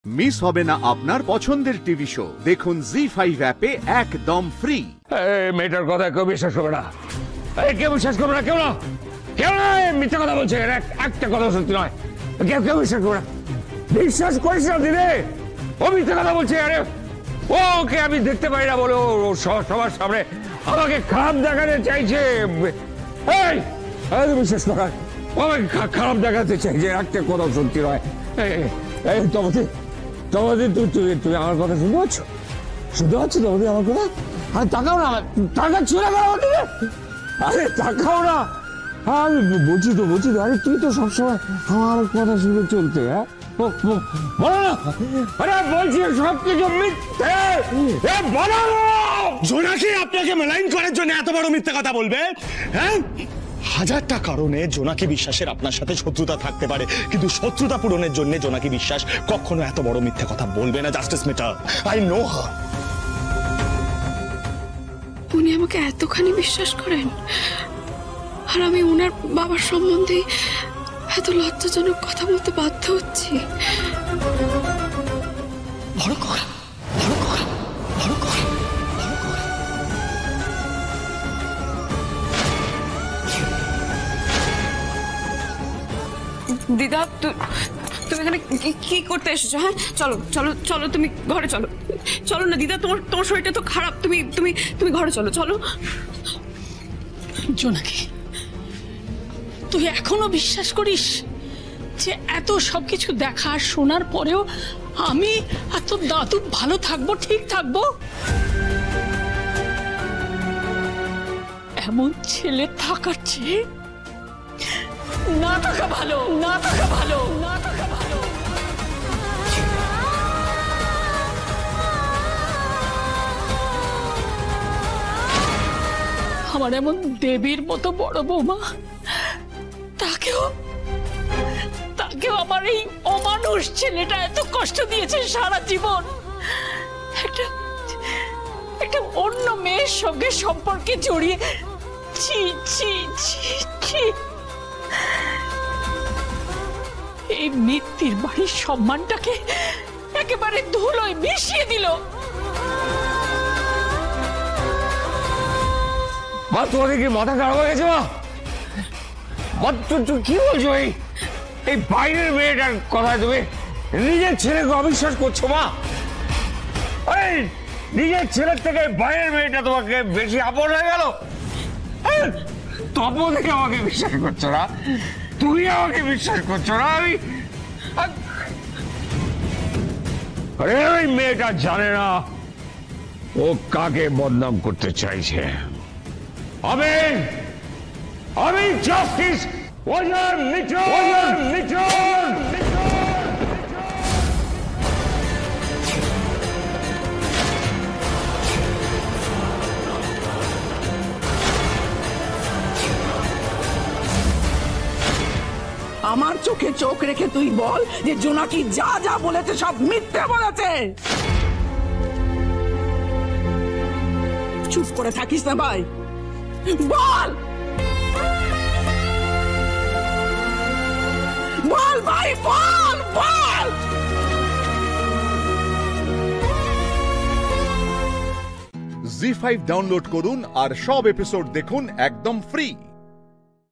Miss হবে না আপনার পছন্দের টিভি শো। দেখুন জি5 অ্যাপে একদম ফ্রি। মেয়েটার কথা কেউ বিশ্বাস করবে না, কেউ বিশ্বাস করবে না, কেউ না, কেউ না, মিথ্যা কথা বলছে, একটা কথা সত্যি নয়, কেউ কেউ বিশ্বাস করবে না। বিশ্বাস করিস না দিনে, ও মিথ্যা কথা বলছে। আরে ওকে আমি দেখতে পাই না বলে ও সবার সামনে আমাকে খারাপ দেখাতে চাইছে। বিশ্বাস করা, ও আমাকে খারাপ দেখাতে চাইছে, একটা কথা সত্যি নয়। তোমাদের তুমি আমার কথা শুনতে পাচ্ছ? শুনতে পাচ্ছ তোমাদের আমার কথা? আরে তাকাও না, টাকা ছেড়ে গেল। আরে তাকাও না, আমি বলছি তো আরে তুই তো সবসময় আমার কথা শুনে চলতে। হ্যাঁ বলো না, আরে বলছি সবকিছু মিথ্যে। জোনাকি আপনাকে মেলাইন করার জন্য এত বড় মিথ্যে কথা বলবে? হ্যাঁ, হাজারটা কারণে জোনাকি বিশ্বাসের আপনার সাথে শত্রুতা থাকতে পারে, কিন্তু শত্রুতা পূরণের জন্য জোনাকি বিশ্বাস কখনো এত বড় মিথ্যে কথা বলবে না। Justice matter, I know her. উনি আমাকে এতখানি বিশ্বাস করেন, আর আমি ওনার বাবার সম্বন্ধে এত লজ্জাজনক কথা বলতে বাধ্য হচ্ছি। বড় কথা, বড় কথা, বড় কথা। দিদা, তুমি এখানে কি করতে এসেছো? হ্যাঁ, চলো চলো চলো, তুমি ঘরে চলো। চলো না দিদা, তোমার শরীরটা তো খারাপ, তুমি ঘরে চলো। চলো। জোনাকি, তুই এখনো বিশ্বাস করিস যে এত সবকিছু দেখা শোনার পরেও আমি আর তোর দাদু ভালো থাকবো, ঠিক থাকবো? এমন ছেলে থাকার চেয়ে না থাকা ভালো, না থাকা ভালো, না থাকা ভালো। আমার এমন দেবীর মতো বড় বৌমা, তাকেও আমার এই অমানুষ ছেলেটা এত কষ্ট দিয়েছে সারা জীবন। একটা অন্য মেয়ের সঙ্গে সম্পর্কে জড়িয়ে, ছি ছি ছি ছি। এই মিত্তির বাড়ির সম্মানটাকে একেবারে ধুলোয় মিশিয়ে দিল। মা, তোমাদের কি মাথা খারাপ হয়ে গেছে? মা, তুমি কি বলছো? এই বাইরের মেয়েটার কথায় তুমি নিজের ছেলেকে অবিশ্বাস করছো? মা, নিজের ছেলের থেকে বাইরের মেয়েটা তোমাকে বেশি আপন হয়ে গেল। তপন থেকে আমাকে বিশ্বাস করছো না, তুমি আমাকে বিশ্বাস করছো না। আরে ওই মেয়েটা জানে না ও কাকে বদনাম করতে চাইছে। আমি জাস্টিস ওজার মিঠুন। আমার চোখে চোখ রেখে তুই বল যে জোনাকি যা যা বলেছে সব মিথ্যে বলেছে। চুপ করে থাকিস না ভাই, বল বল ভাই, বল বল। জি5 ডাউনলোড করুন আর সব এপিসোড দেখুন একদম ফ্রি।